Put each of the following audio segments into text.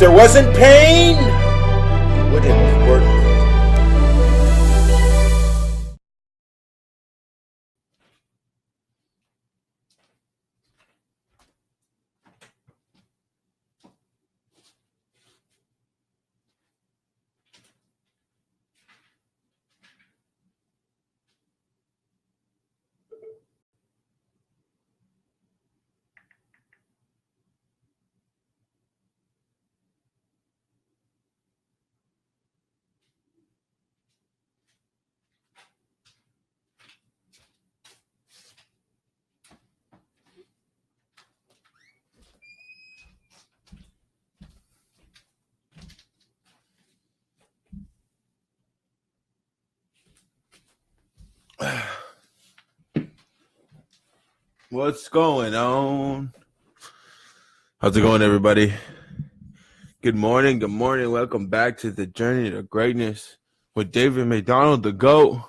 there wasn't pain, it wouldn't be worth it. What's going on? How's it going, everybody? Good morning. Good morning. Welcome back to the Journey to Greatness with David McDonald, the GOAT.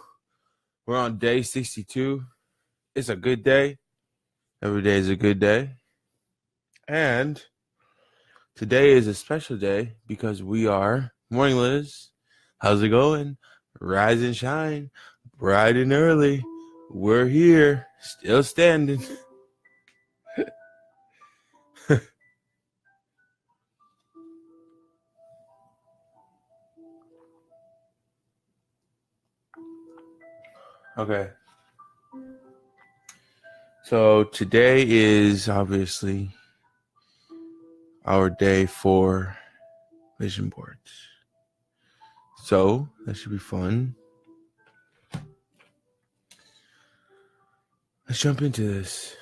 We're on day 62. It's a good day. Every day is a good day. And today is a special day because we are, morning, Liz. How's it going? Rise and shine, bright and early. We're here, still standing. Okay. So today is obviously our day for vision boards. So that should be fun. Let's jump into this.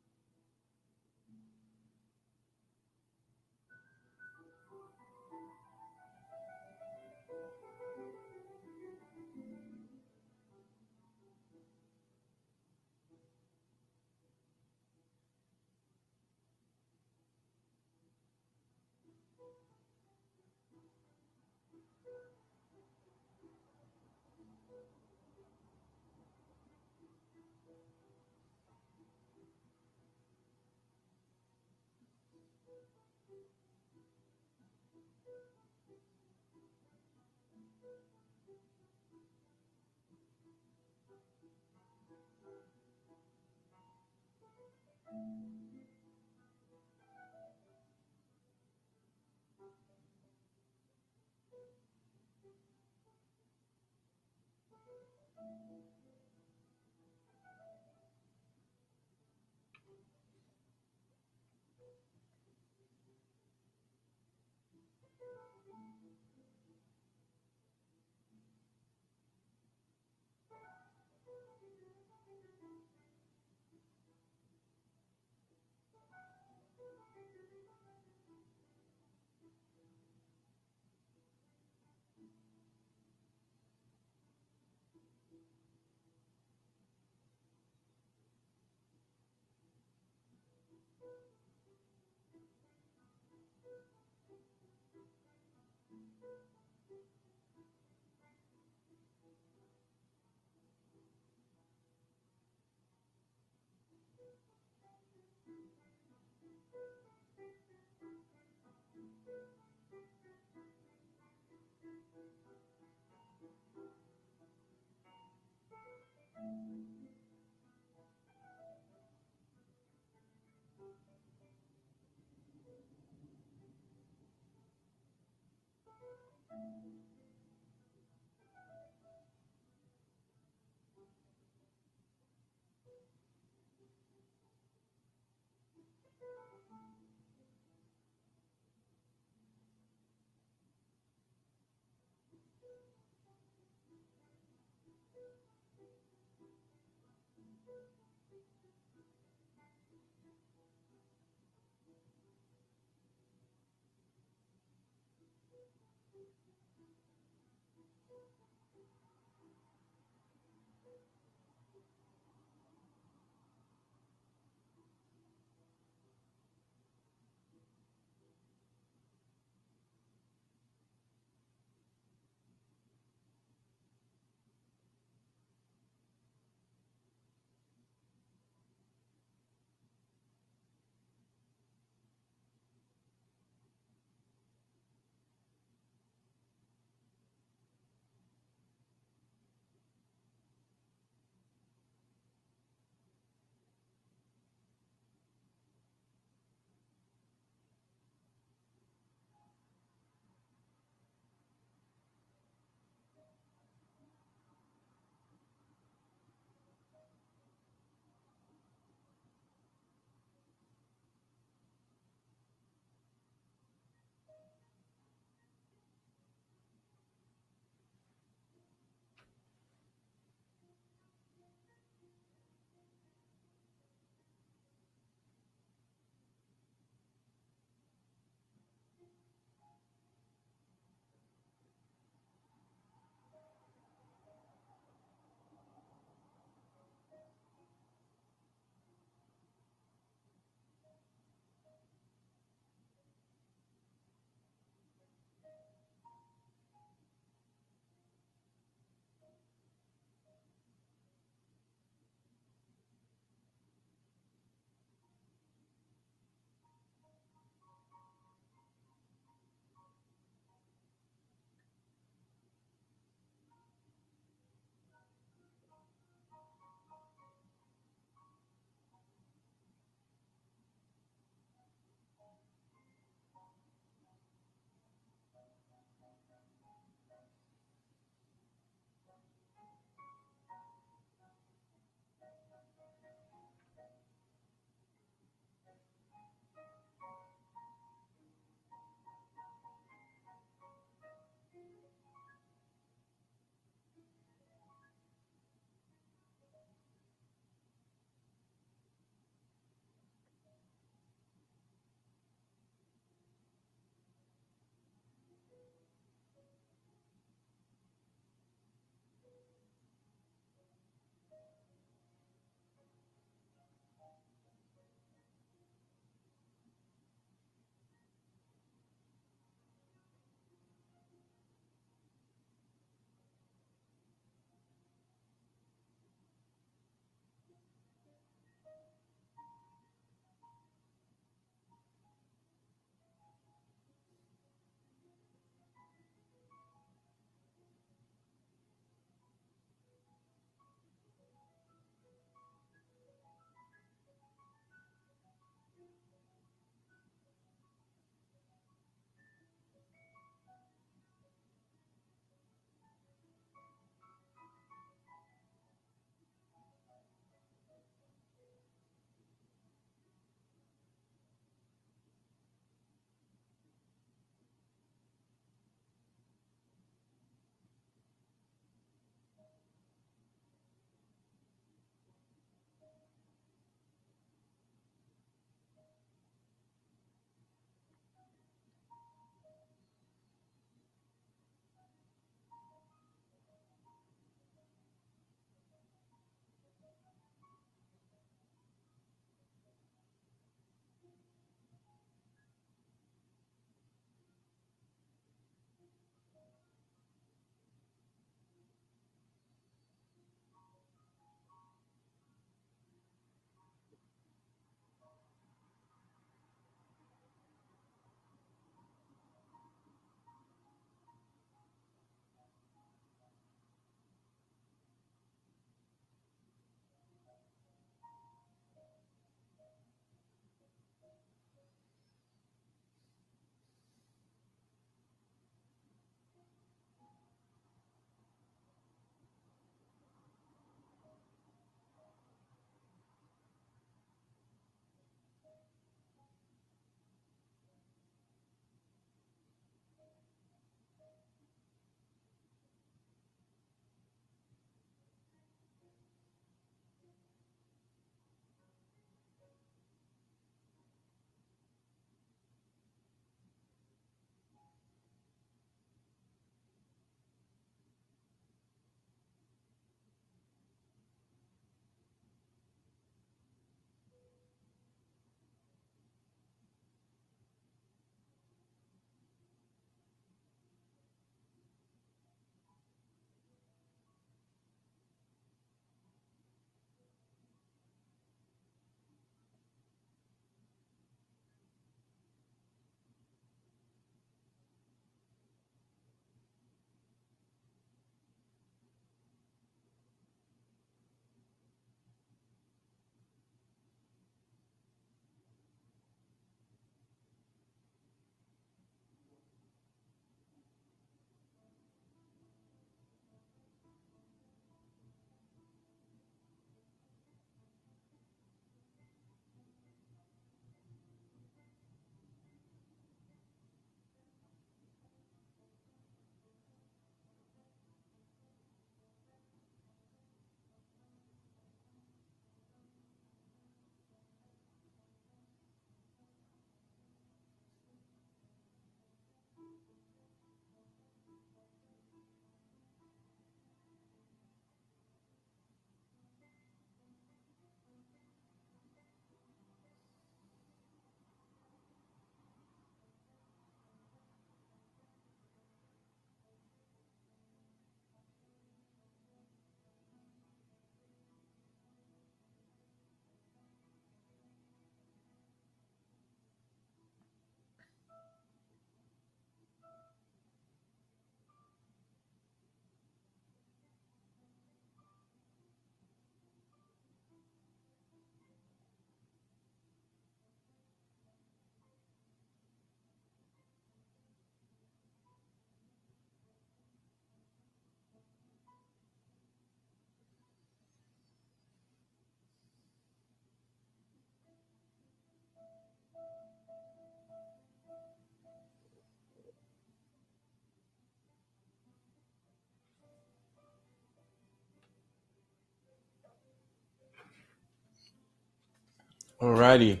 Alrighty.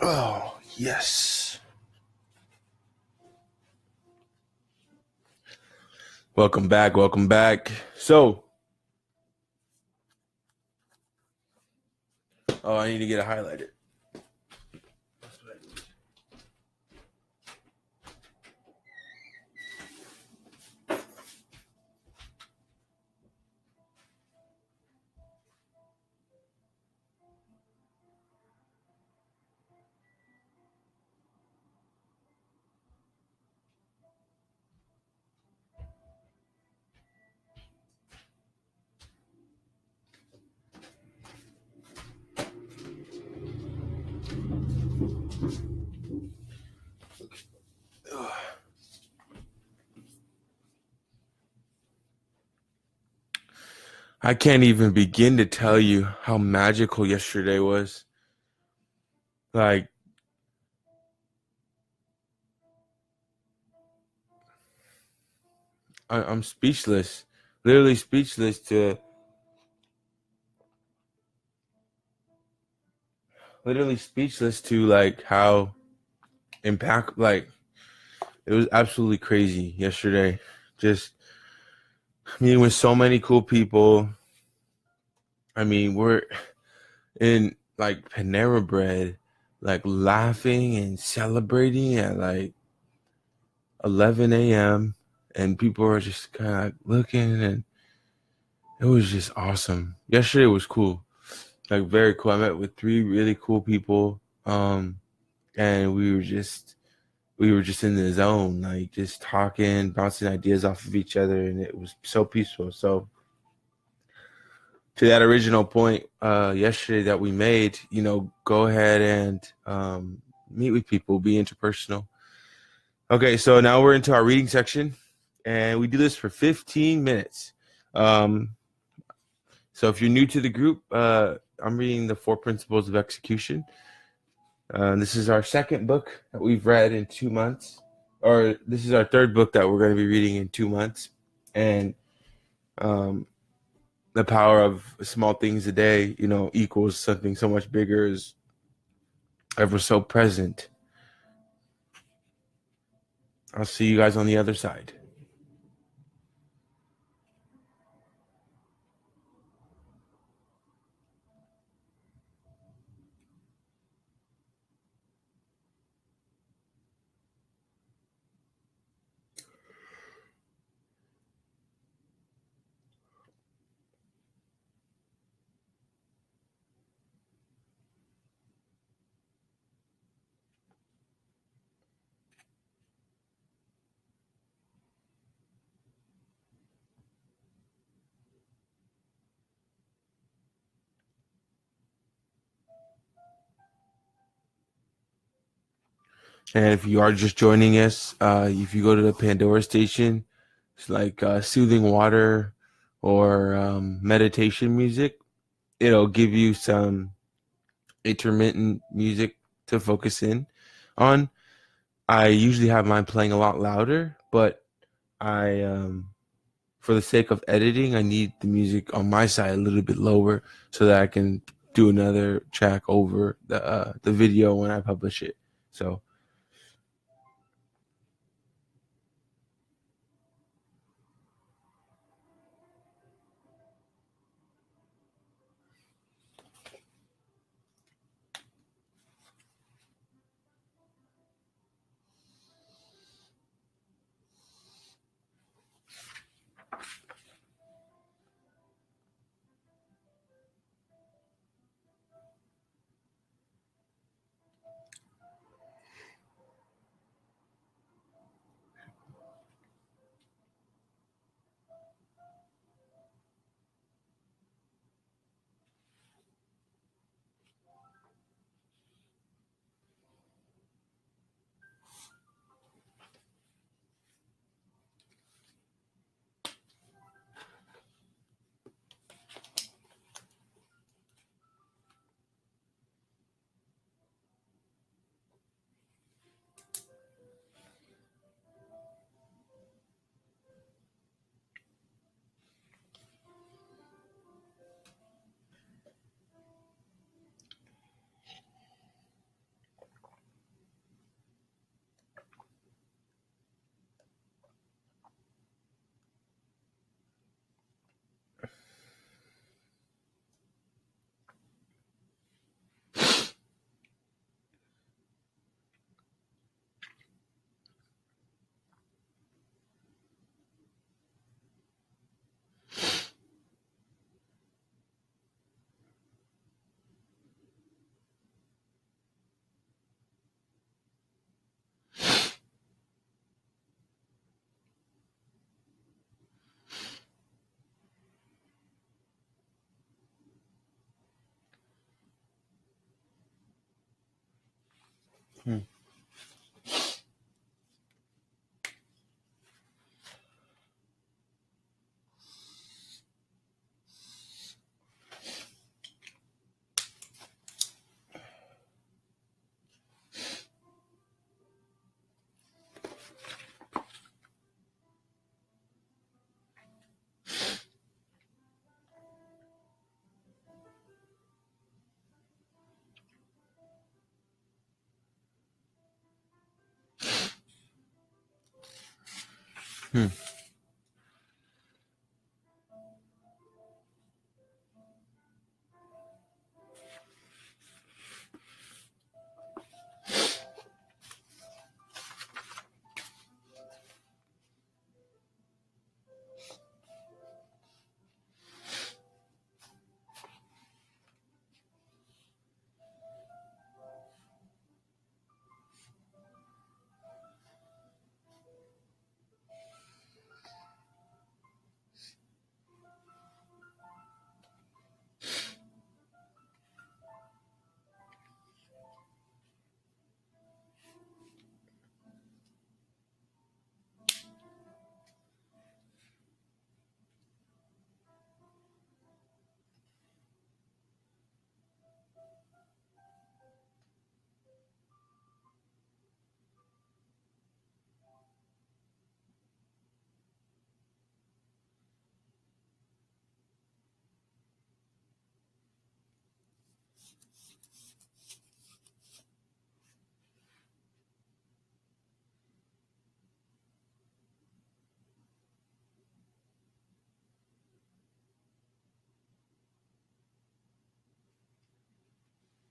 Oh, yes. Welcome back. Welcome back. So, I need to get it highlighted. I can't even begin to tell you how magical yesterday was. Like, I'm speechless, literally speechless to like how like it was absolutely crazy yesterday. Just meeting with so many cool people. I mean, we're in like Panera Bread, like laughing and celebrating at like 11 a.m. and people were just kind of like looking, and it was just awesome. Yesterday was cool, like very cool. I met with 3 really cool people, and we were just in the zone, like just talking, bouncing ideas off of each other, and it was so peaceful. So to that original point yesterday that we made, go ahead and meet with people, be interpersonal. Okay, so now we're into our reading section, and we do this for 15 minutes. So if you're new to the group, I'm reading the 4 Principles of Execution. This is our second book that we've read in 2 months, or this is our third book that we're going to be reading in 2 months. And the power of small things a day, equals something so much bigger, is ever so present. I'll see you guys on the other side. And if you are just joining us, if you go to the Pandora station, it's like soothing water or meditation music. It'll give you some intermittent music to focus in on. I usually have mine playing a lot louder, but for the sake of editing, I need the music on my side a little bit lower so that I can do another track over the video when I publish it. So. Hmm. Hmm.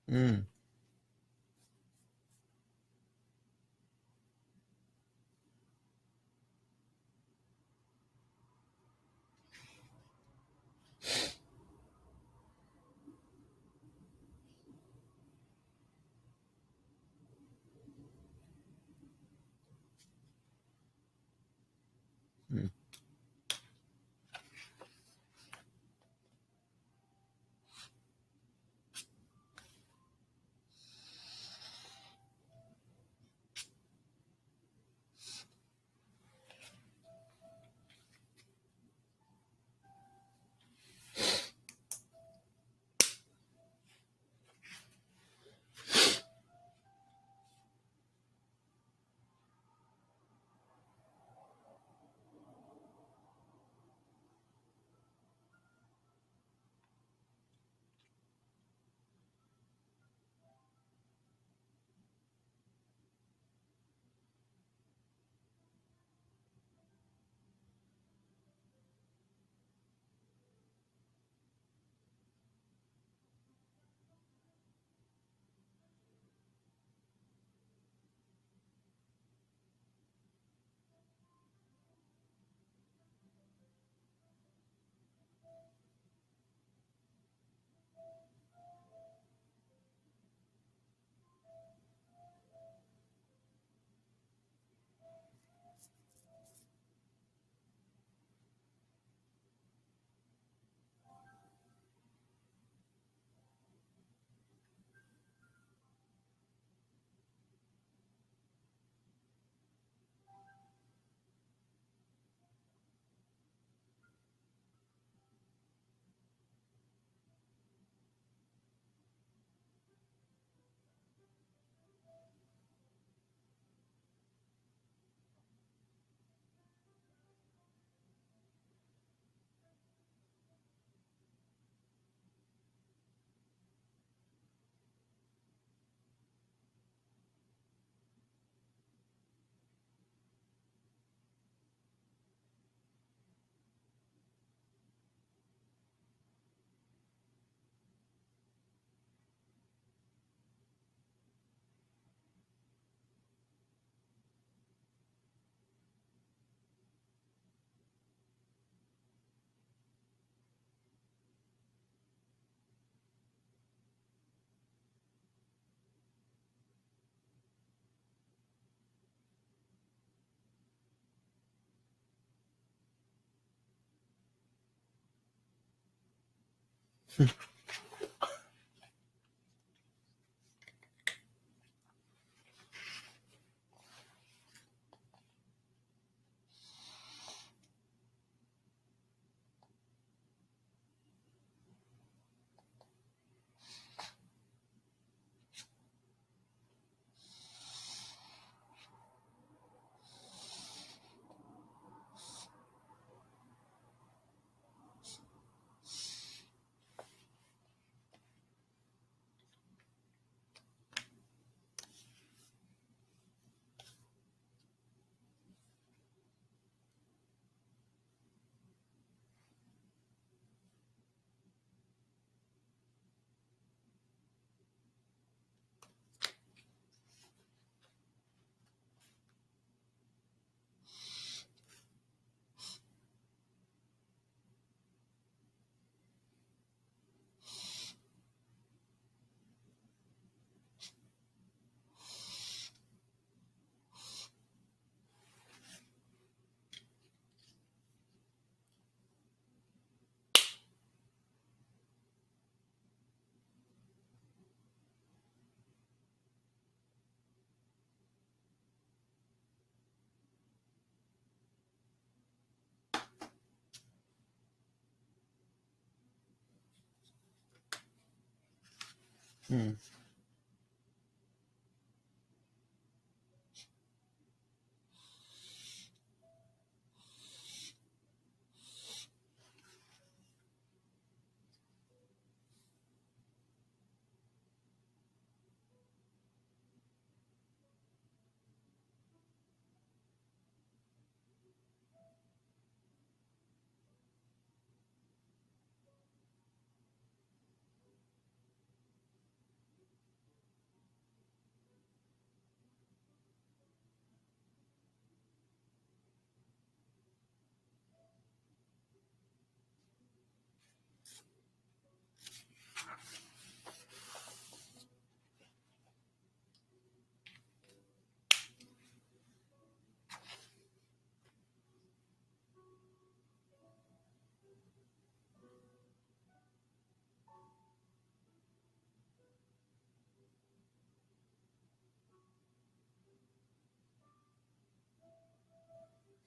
Hmm. Hmm. Hmm.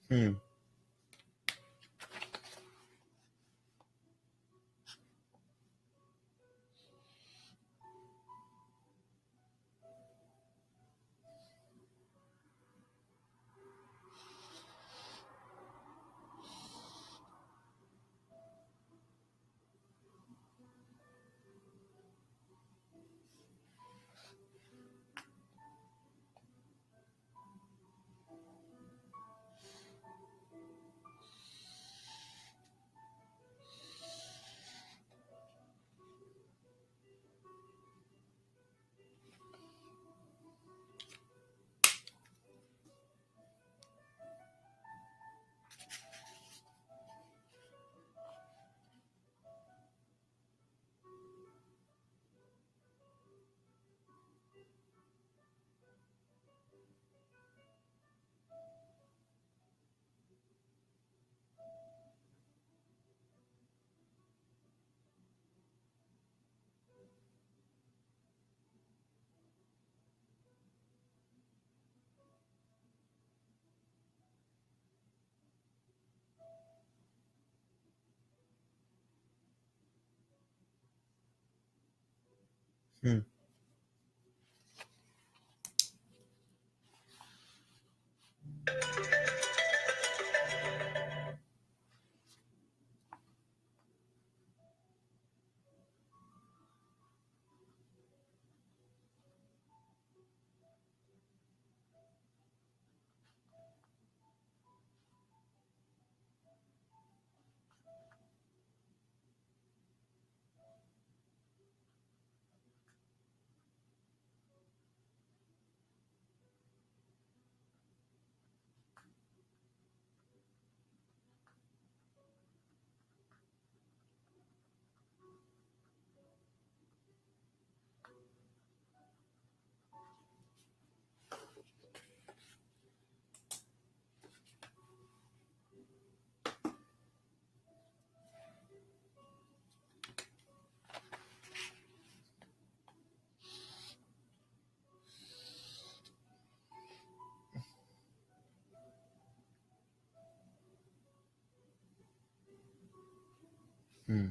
Hmm. Hmm. Hmm.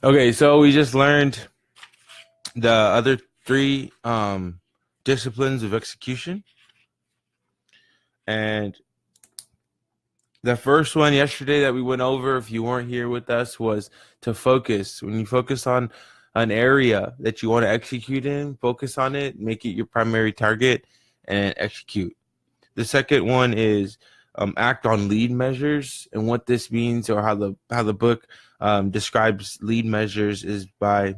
Okay, so we just learned the other three disciplines of execution. And the first one yesterday that we went over, if you weren't here with us, was to focus. When you focus on an area that you want to execute in, focus on it, make it your primary target, and execute. The second one is act on lead measures, and what this means, or how the book describes lead measures, is by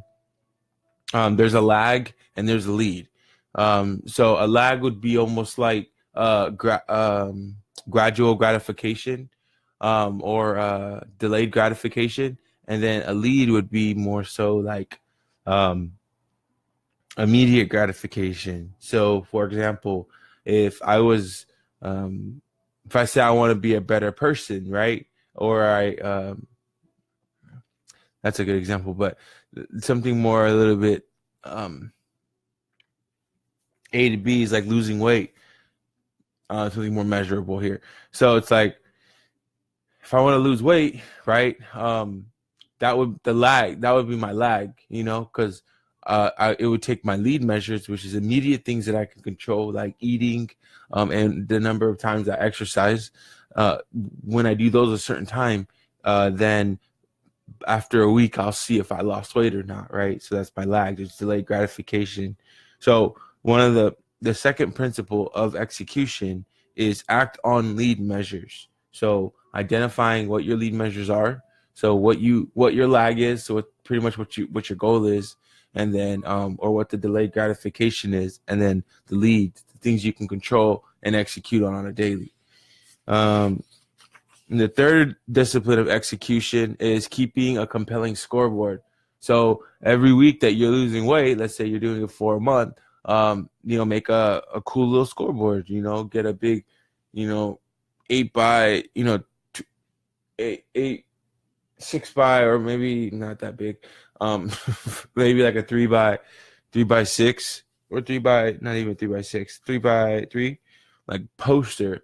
there's a lag and there's a lead. So a lag would be almost like gradual gratification, or delayed gratification, and then a lead would be more so like um, immediate gratification. So, for example, if I was, if I say I want to be a better person, right? Or that's a good example, but something more a little bit A to B is like losing weight. Something more measurable here. So it's like if I want to lose weight, right? That would be my lag, because it would take my lead measures, which is immediate things that I can control, like eating, and the number of times I exercise. When I do those a certain time, then after a week, I'll see if I lost weight or not, right? So that's my lag. There's delayed gratification. So one of the second principle of execution is act on lead measures. So identifying what your lead measures are, so what your lag is, so pretty much what your goal is, and then or what the delayed gratification is, and then the lead, the things you can control and execute on a daily. And the third discipline of execution is keeping a compelling scoreboard. So every week that you're losing weight, let's say you're doing it for a month, make a cool little scoreboard, get a big, 8 by, 6 by, or maybe not that big, maybe like a 3 by 6, or not even 3 by 6, 3 by 3, like poster.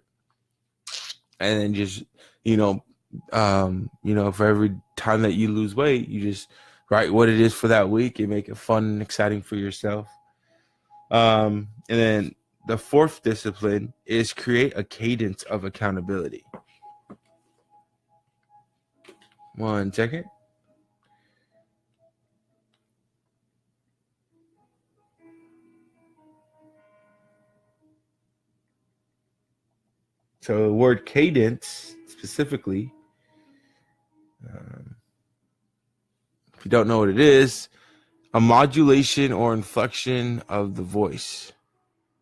And then just, for every time that you lose weight, you just write what it is for that week and make it fun and exciting for yourself. And then the fourth discipline is create a cadence of accountability. 1 second. So the word cadence specifically, if you don't know what it is, a modulation or inflection of the voice.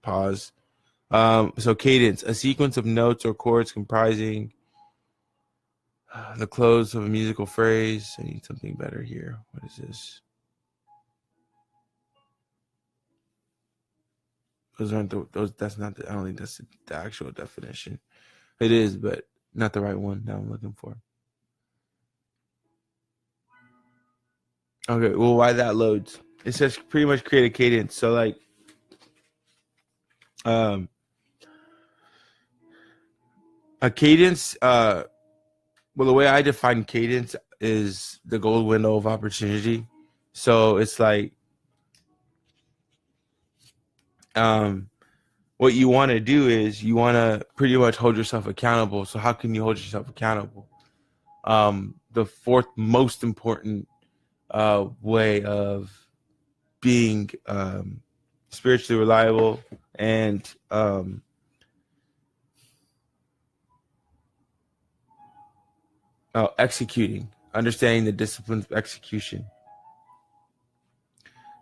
Pause. So cadence, a sequence of notes or chords comprising the close of a musical phrase. I need something better here. What is this? Those aren't those. That's not. I don't think that's the actual definition. It is, but not the right one that I'm looking for. Okay, well, why that loads? It says pretty much create a cadence. So like, a cadence. Well, the way I define cadence is the gold window of opportunity. So it's like, what you want to do is you want to pretty much hold yourself accountable. So how can you hold yourself accountable? The fourth most important way of being spiritually reliable and executing, understanding the disciplines of execution.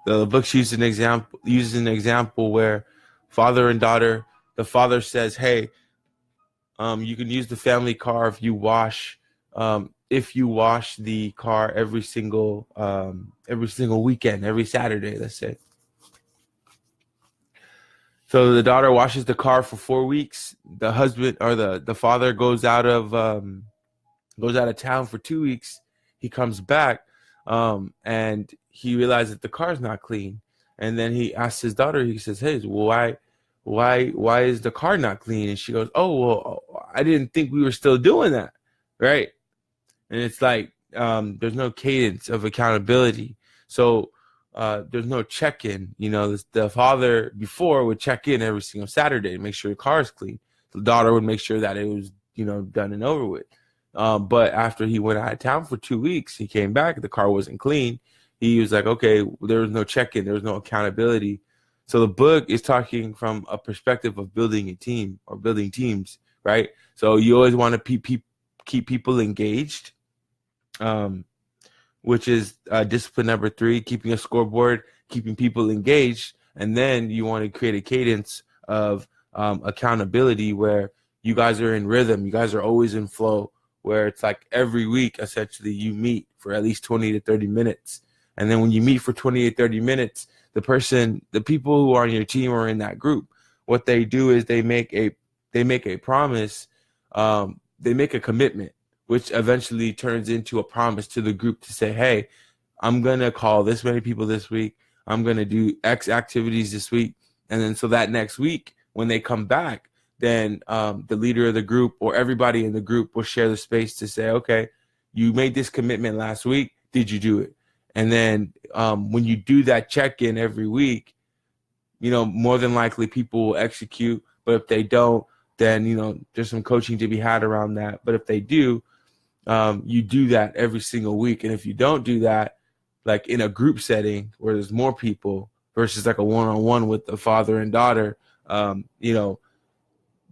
The book uses an example where father and daughter. The father says, "Hey, you can use the family car if you wash the car every single weekend, every Saturday, let's say." So the daughter washes the car for 4 weeks. The husband or the father goes out of town for 2 weeks. He comes back, and he realizes that the car's not clean. And then he asks his daughter. He says, "Hey, well, why is the car not clean?" And she goes, "Oh, well, I didn't think we were still doing that, right?" And it's like, there's no cadence of accountability. So there's no check-in. The father before would check in every single Saturday to make sure the car is clean. The daughter would make sure that it was, done and over with. But after he went out of town for 2 weeks, he came back, the car wasn't clean. He was like, okay, there was no check-in, there was no accountability. So the book is talking from a perspective of building a team or building teams, right? So you always want to keep people engaged, which is discipline number 3, keeping a scoreboard, keeping people engaged. And then you want to create a cadence of accountability where you guys are in rhythm. You guys are always in flow, where it's like every week, essentially, you meet for at least 20 to 30 minutes. And then when you meet for 20 to 30 minutes, the people who are on your team or in that group, what they do is they make a promise, they make a commitment, which eventually turns into a promise to the group to say, hey, I'm going to call this many people this week. I'm going to do X activities this week. And then so that next week, when they come back, then the leader of the group or everybody in the group will share the space to say, okay, you made this commitment last week. Did you do it? And then when you do that check-in every week, more than likely people will execute. But if they don't, then, there's some coaching to be had around that. But if they do, you do that every single week. And if you don't do that, like in a group setting where there's more people versus like a one-on-one with the father and daughter, then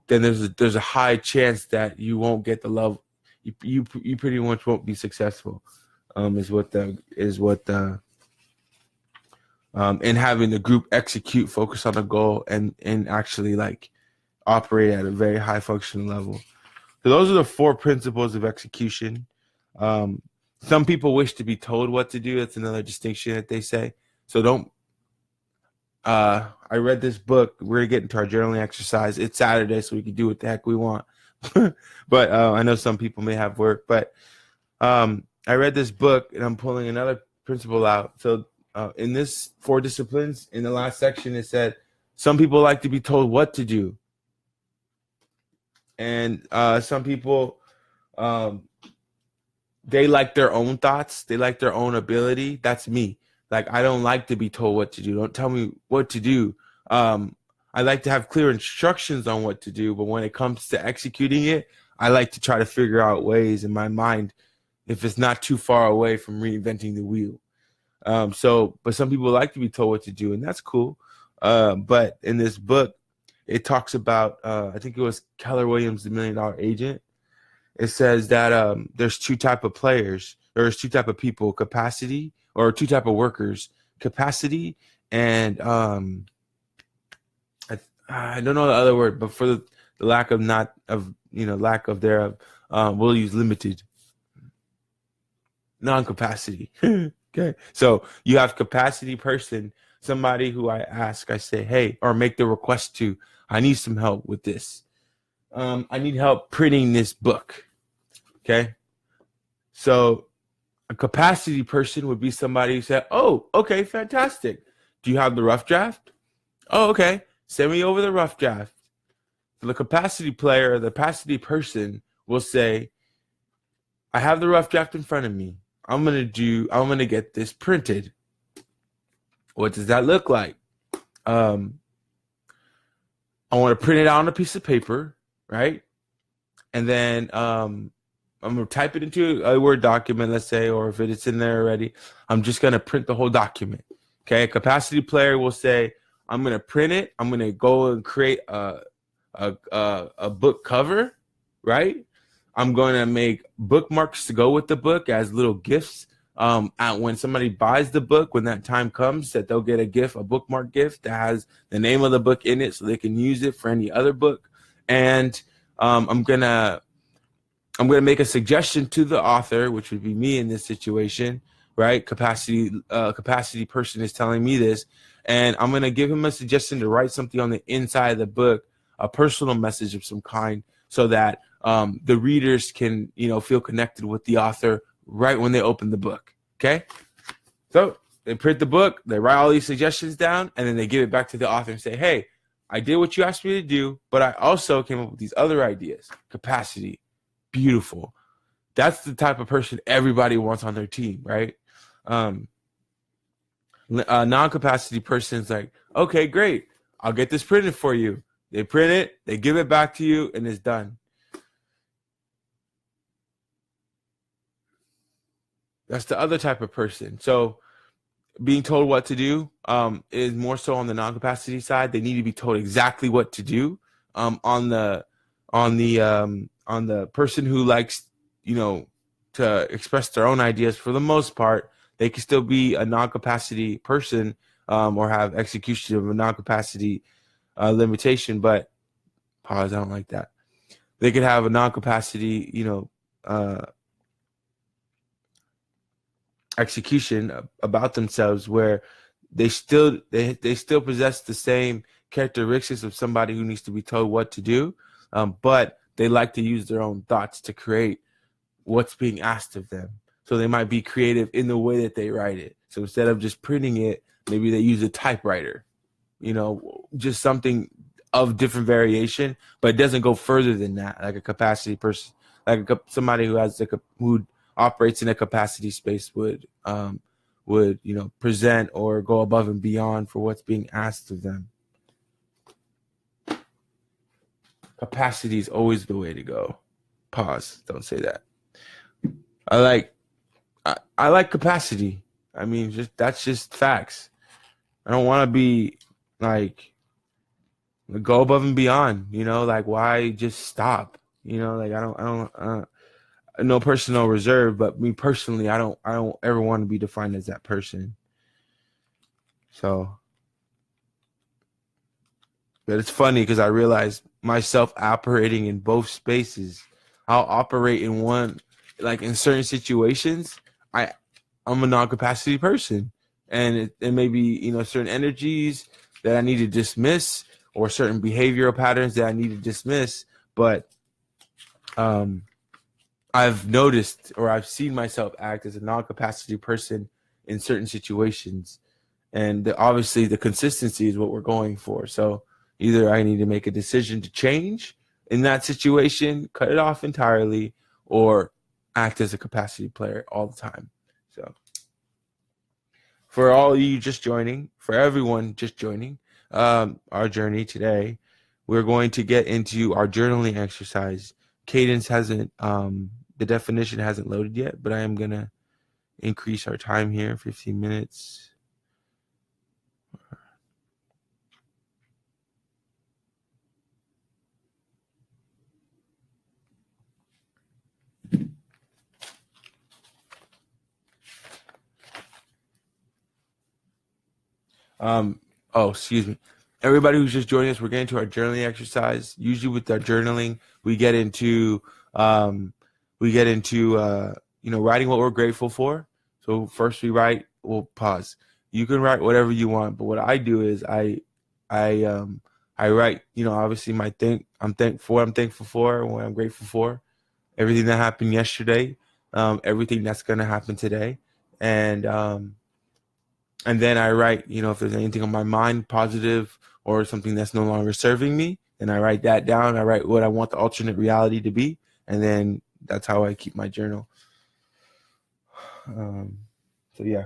there's a high chance that you won't get the love. You pretty much won't be successful. And having the group execute, focus on a goal, and actually like operate at a very high functioning level. So those are the 4 principles of execution. Some people wish to be told what to do. That's another distinction that they say. So don't. I read this book. We're gonna get into our journaling exercise. It's Saturday, so we can do what the heck we want. But I know some people may have work. But I read this book, and I'm pulling another principle out. So in this 4 disciplines, in the last section, it said some people like to be told what to do, and some people they like their own thoughts. They like their own ability. That's me. Like, I don't like to be told what to do. Don't tell me what to do. I like to have clear instructions on what to do, but when it comes to executing it, I like to try to figure out ways in my mind if it's not too far away from reinventing the wheel. But some people like to be told what to do, and that's cool. But in this book, it talks about, I think it was Keller Williams, the $1 Million Agent. It says that there's 2 type of players. There's 2 type of people, capacity, or 2 type of workers, capacity, and I don't know the other word, but for the lack of lack of thereof, we'll use limited, non-capacity. Okay, so you have capacity person, somebody who I say, hey, or make the request to, I need some help with this. I need help printing this book. Okay, so a capacity person would be somebody who said, oh, okay, fantastic. Do you have the rough draft? Oh, okay. Send me over the rough draft. So the capacity player, the capacity person will say, I have the rough draft in front of me. I'm going to get this printed. What does that look like? I want to print it out on a piece of paper, right? And then I'm going to type it into a Word document, let's say, or if it's in there already, I'm just going to print the whole document. Okay, a capacity player will say, I'm going to print it. I'm going to go and create a book cover, right? I'm going to make bookmarks to go with the book as little gifts. When somebody buys the book, when that time comes, that they'll get a bookmark gift that has the name of the book in it so they can use it for any other book. And I'm gonna make a suggestion to the author, which would be me in this situation, right? Capacity person is telling me this, and I'm gonna give him a suggestion to write something on the inside of the book, a personal message of some kind, so that the readers can, feel connected with the author right when they open the book. Okay, so they print the book, they write all these suggestions down, and then they give it back to the author and say, hey, I did what you asked me to do, but I also came up with these other ideas. Capacity. Beautiful. That's the type of person everybody wants on their team, right? A non-capacity person's like, okay, great. I'll get this printed for you. They print it, they give it back to you, and it's done. That's the other type of person. So being told what to do is more so on the non-capacity side. They need to be told exactly what to do. On the person who likes, to express their own ideas, for the most part, they can still be a non-capacity person or have execution of a non-capacity limitation. But pause. I don't like that. They could have a non-capacity, execution about themselves where they still possess the same characteristics of somebody who needs to be told what to do, but they like to use their own thoughts to create what's being asked of them. So they might be creative in the way that they write it. So instead of just printing it, maybe they use a typewriter, just something of different variation, but it doesn't go further than that. Like a capacity person, like somebody who has who operates in a capacity space would present or go above and beyond for what's being asked of them. Capacity is always the way to go. Pause. Don't say that. I like capacity. I mean, that's just facts. I don't want to be like go above and beyond. Like why just stop? Like I don't. No personal reserve, but me personally, I don't ever want to be defined as that person. So, but it's funny because I realize myself operating in both spaces. I'll operate in one, like in certain situations. I'm a non-capacity person, and it may be certain energies that I need to dismiss or certain behavioral patterns that I need to dismiss. But I've noticed or I've seen myself act as a non-capacity person in certain situations, and obviously the consistency is what we're going for. So either I need to make a decision to change in that situation, cut it off entirely, or act as a capacity player all the time. So for all of you just joining, for everyone just joining our journey today, we're going to get into our journaling exercise. Cadence hasn't, the definition hasn't loaded yet, but I am going to increase our time here, 15 minutes. Excuse me. Everybody who's just joining us, we're getting to our journaling exercise. Usually with our journaling, we get into writing what we're grateful for. So first we write, we'll pause. You can write whatever you want, but what I do is I write, obviously I'm thankful for, what I'm grateful for, everything that happened yesterday, everything that's gonna happen today. And then I write, if there's anything on my mind, positive or something that's no longer serving me, then I write that down. I write what I want the alternate reality to be. And then that's how I keep my journal. So yeah.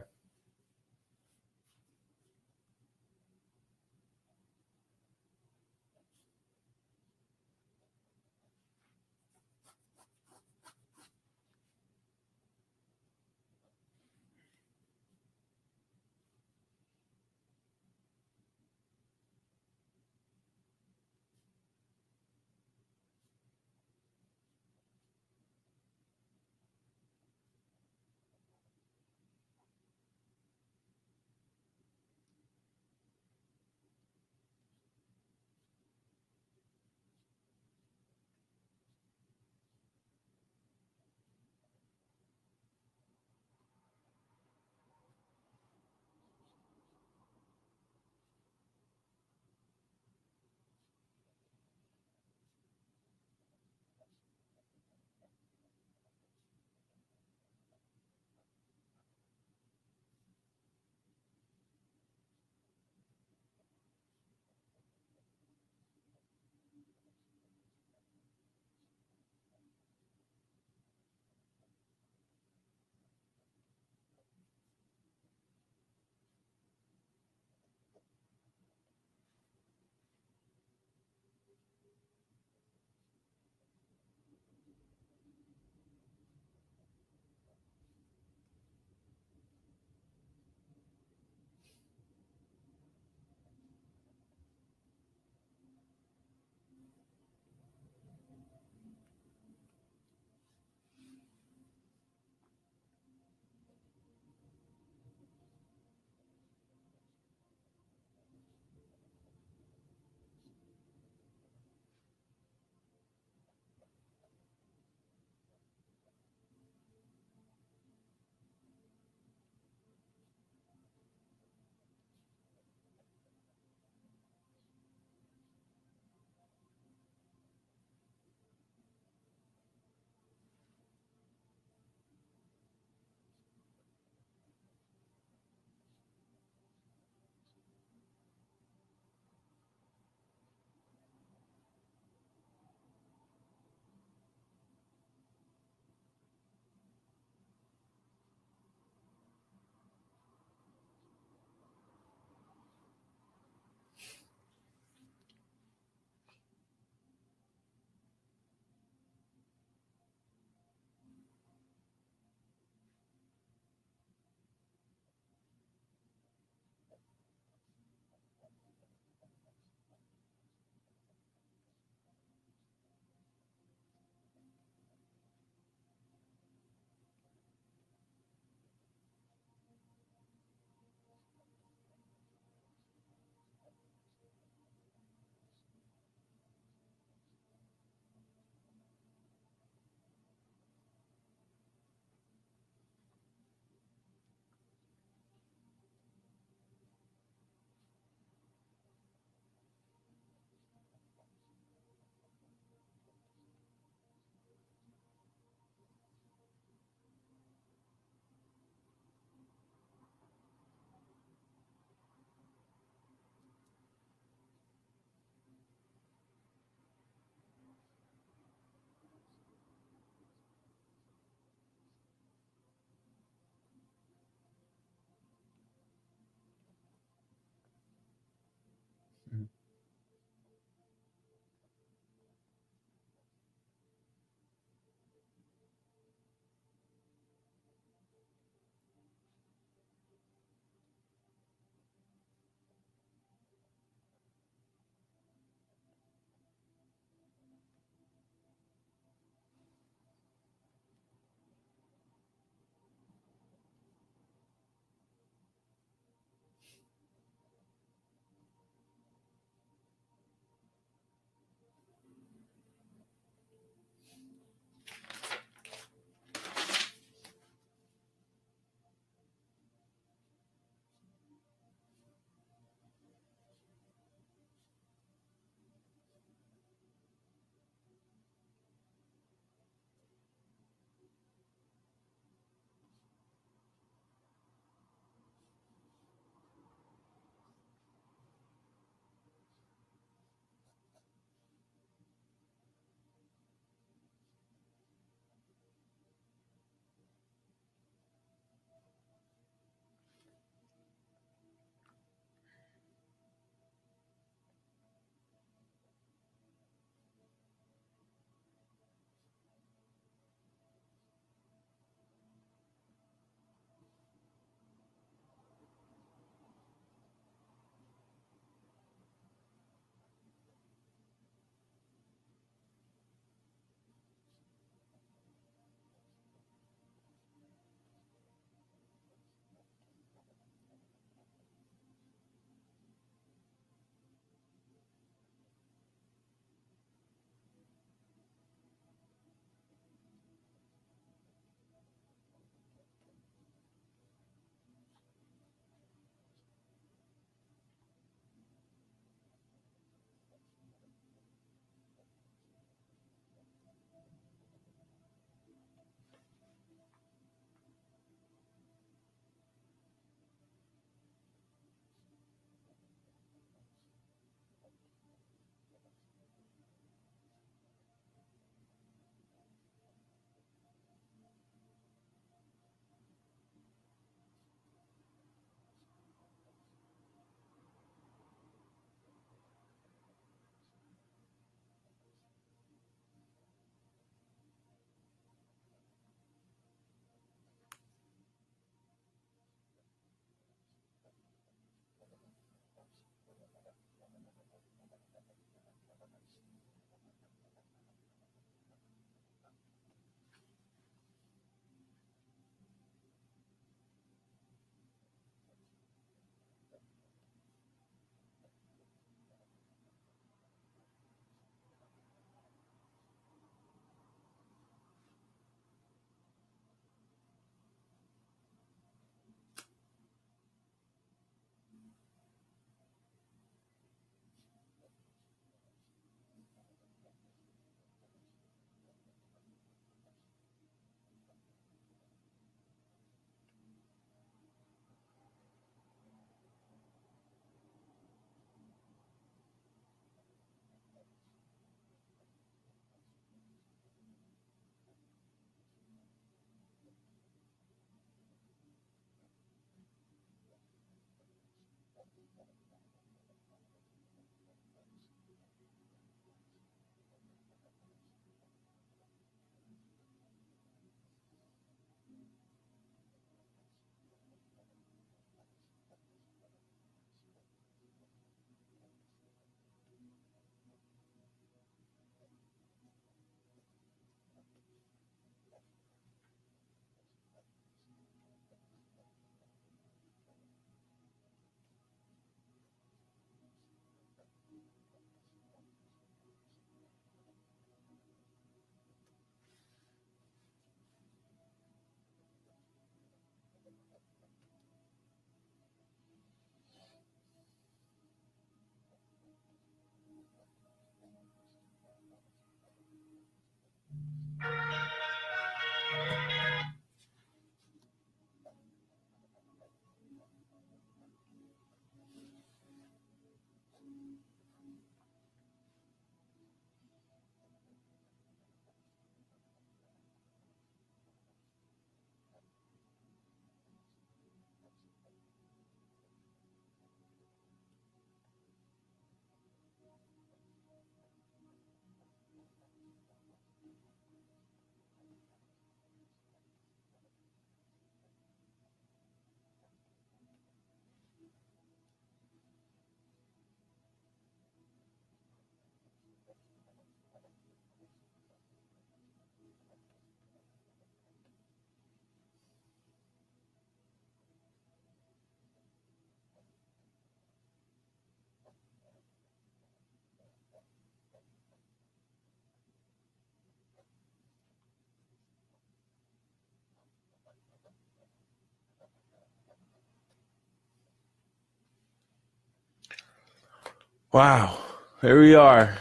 Wow, here we are.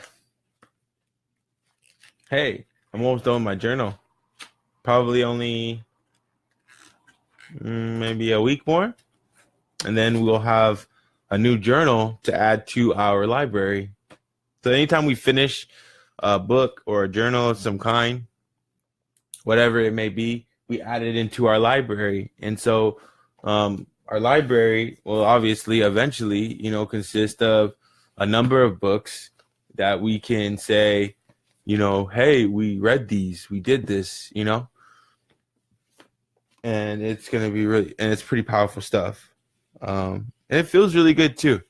Hey, I'm almost done with my journal. Probably only maybe a week more, and then we'll have a new journal to add to our library. So anytime we finish a book or a journal of some kind, whatever it may be, we add it into our library. And so our library will obviously eventually, consist of a number of books that we can say, hey, we read these, we did this, and it's going to be and it's pretty powerful stuff. And it feels really good too.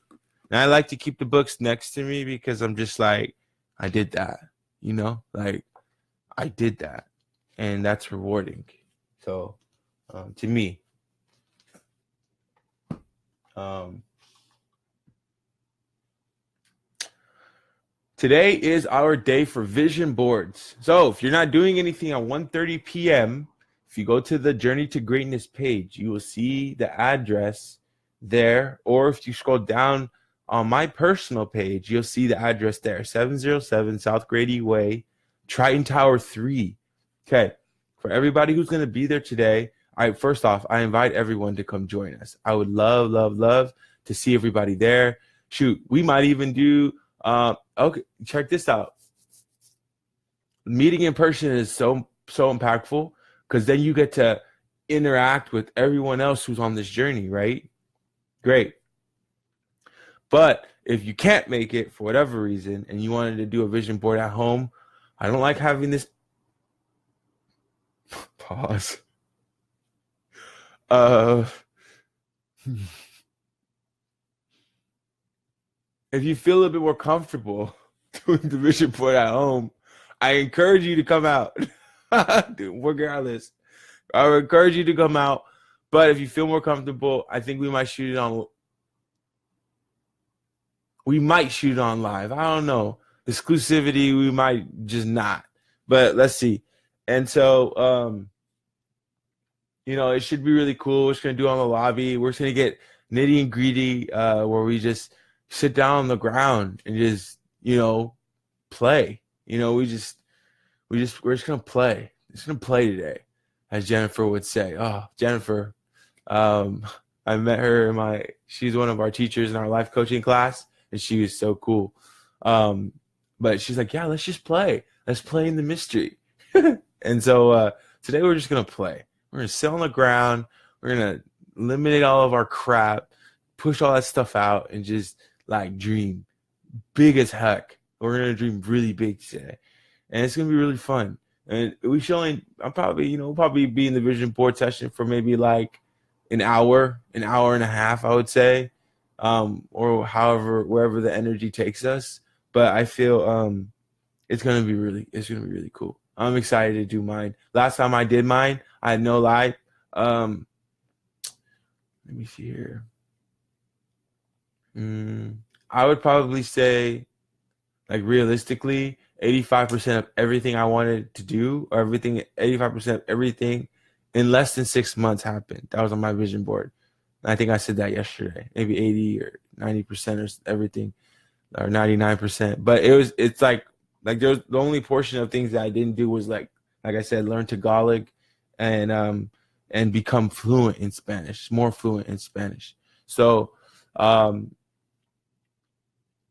And I like to keep the books next to me because I'm just like, I did that, like I did that. And that's rewarding. So to me, today is our day for vision boards. So if you're not doing anything at 1:30 p.m., if you go to the Journey to Greatness page, you will see the address there. Or if you scroll down on my personal page, you'll see the address there, 707 South Grady Way, Triton Tower 3. Okay, for everybody who's going to be there today, first off, I invite everyone to come join us. I would love, love, love to see everybody there. Shoot, we might even do, okay, check this out. Meeting in person is so impactful because then you get to interact with everyone else who's on this journey, right? Great. But if you can't make it for whatever reason and you wanted to do a vision board at home, I don't like having this pause. If you feel a bit more comfortable doing the vision board at home, I encourage you to come out. Regardless, I would encourage you to come out. But if you feel more comfortable, I think we might shoot it on. We might shoot it on live. I don't know. Exclusivity, we might just not. But let's see. And so, it should be really cool. We're just going to do it on the lobby. We're just going to get nitty and gritty where we just sit down on the ground and just, play. We're just going to play. Just going to play today, as Jennifer would say. Oh, Jennifer. I met her she's one of our teachers in our life coaching class, and she was so cool. But she's like, yeah, let's just play. Let's play in the mystery. And so today we're just going to play. We're going to sit on the ground. We're going to eliminate all of our crap, push all that stuff out, and just like dream big as heck. We're going to dream really big today. And it's going to be really fun. And I'll probably, we'll probably be in the vision board session for maybe like an hour and a half, I would say, or wherever the energy takes us. But I feel it's going to be really cool. I'm excited to do mine. Last time I did mine, I had no lie. Let me see here. I would probably say, like, realistically, 85% of everything I wanted to do, or 85% of everything in less than 6 months happened. That was on my vision board. I think I said that yesterday, maybe 80 or 90% or everything, or 99%. But it's like like there's the only portion of things that I didn't do was like I said, learn Tagalog and become fluent in Spanish, more fluent in Spanish. So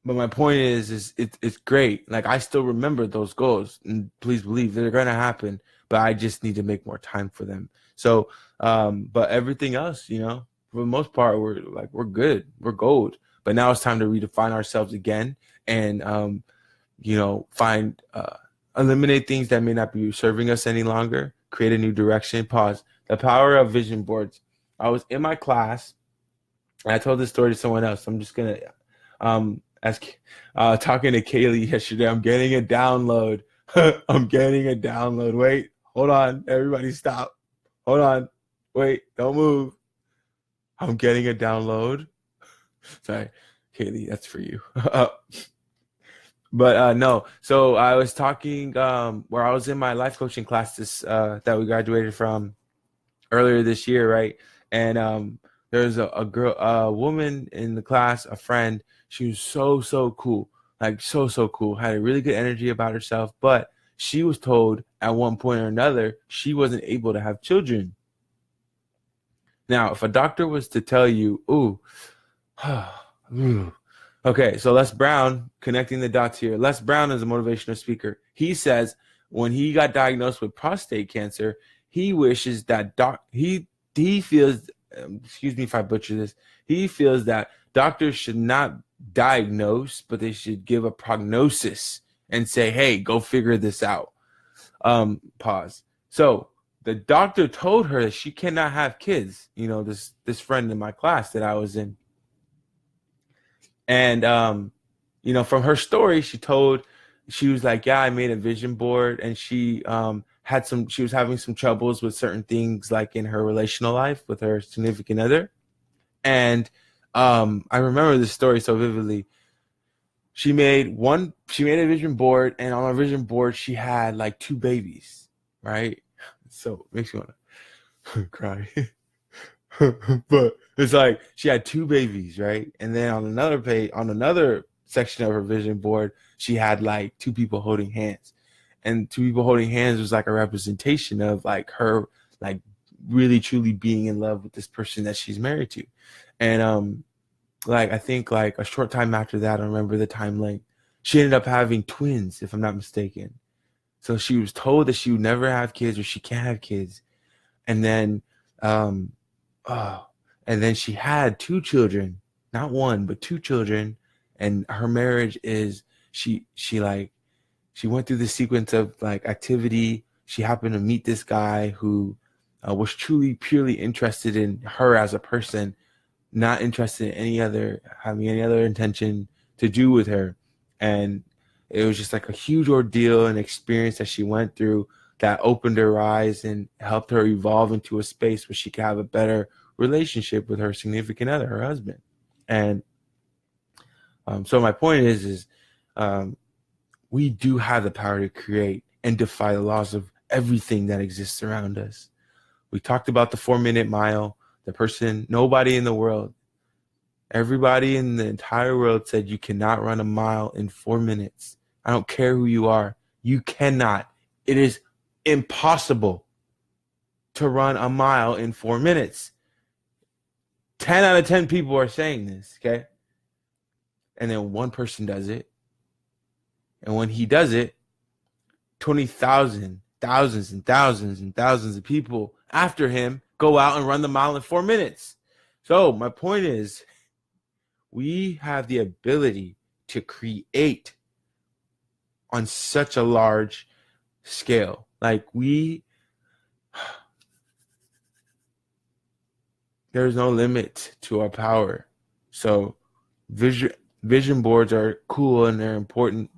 but my point is it's great. Like I still remember those goals, and please believe they're gonna happen. But I just need to make more time for them. So, but everything else, for the most part, we're good, we're gold. But now it's time to redefine ourselves again, and find eliminate things that may not be serving us any longer. Create a new direction. Pause. The power of vision boards. I was in my class, and I told this story to someone else. I'm just gonna as talking to Kaylee yesterday, I'm getting a download. I'm getting a download. Wait, hold on. Everybody stop. Hold on. Wait, don't move. I'm getting a download. Sorry, Kaylee, that's for you. But no, so I was talking where I was in my life coaching class that we graduated from earlier this year, right? And there's a woman in the class, a friend. She was so cool, like so cool. Had a really good energy about herself, but she was told at one point or another she wasn't able to have children. Now, if a doctor was to tell you, okay, so Les Brown, connecting the dots here. Les Brown is a motivational speaker. He says when he got diagnosed with prostate cancer, he wishes that he feels, excuse me if I butcher this, he feels that doctors should not diagnose, but they should give a prognosis and say, hey, go figure this out. Pause. So the doctor told her that she cannot have kids, this friend in my class that I was in. And, from her story, she was like, yeah, I made a vision board, and she was having some troubles with certain things, like in her relational life with her significant other. And I remember this story so vividly. She made a vision board, and on her vision board, she had like 2 babies, right? So it makes me want to cry. But it's like she had 2 babies, right? And then on another page, on another section of her vision board, she had like 2 people holding hands. And 2 people holding hands was like a representation of like her like really truly being in love with this person that she's married to. And I think like a short time after that, I remember the time length, she ended up having twins, if I'm not mistaken. So she was told that she would never have kids, or she can't have kids. And then she had 2 children, not 1, but 2 children. And her marriage is she went through the sequence of like activity. She happened to meet this guy who was truly purely interested in her as a person, not interested in having any other intention to do with her. And it was just like a huge ordeal and experience that she went through that opened her eyes and helped her evolve into a space where she could have a better relationship with her significant other, her husband. And so my point is we do have the power to create and defy the laws of everything that exists around us. We talked about the 4-minute mile. Nobody in the world, everybody in the entire world said you cannot run a mile in 4 minutes. I don't care who you are. You cannot. It is impossible to run a mile in 4 minutes. 10 out of 10 people are saying this, okay? And then one person does it. And when he does it, 20,000, thousands and thousands and thousands of people after him go out and run the mile in 4 minutes. So my point is, we have the ability to create on such a large scale. Like there's no limit to our power. So vision boards are cool and they're important.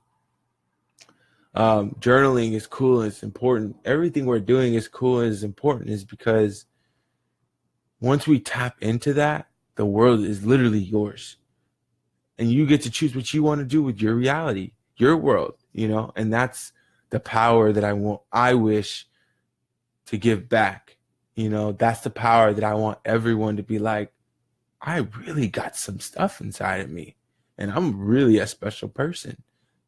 Journaling is cool and it's important. Everything we're doing is cool and is important, is because once we tap into that, the world is literally yours. And you get to choose what you want to do with your reality, your world, and that's the power that I wish to give back. That's the power that I want everyone to be like, I really got some stuff inside of me and I'm really a special person,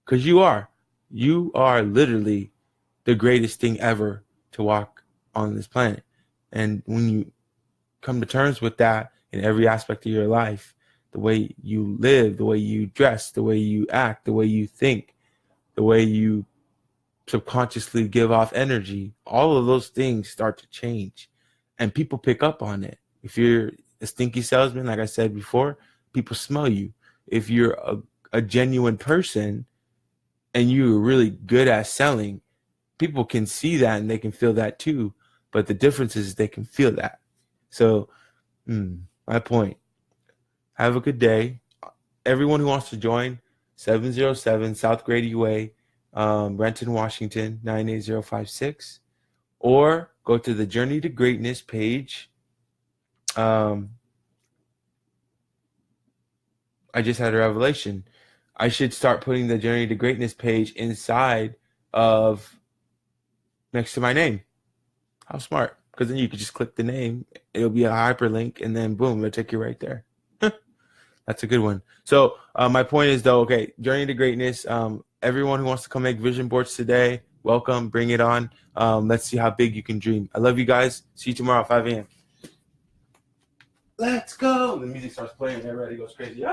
because you are. You are literally the greatest thing ever to walk on this planet. And when you come to terms with that in every aspect of your life, the way you live, the way you dress, the way you act, the way you think, the way you subconsciously give off energy, all of those things start to change and people pick up on it. If you're a stinky salesman, like I said before, people smell you. If you're a genuine person and you're really good at selling, people can see that and they can feel that too. But the difference is they can feel that. So my point, have a good day. Everyone who wants to join, 707 South Grady Way, Renton, Washington, 98056, or go to the Journey to Greatness page. I just had a revelation. I should start putting the Journey to Greatness page inside of next to my name. How smart. Because then you could just click the name. It'll be a hyperlink, and then boom, it'll take you right there. That's a good one. So my point is, though, okay, Journey to Greatness. Everyone who wants to come make vision boards today, welcome. Bring it on. Let's see how big you can dream. I love you guys. See you tomorrow at 5 a.m. Let's go. The music starts playing and everybody goes crazy.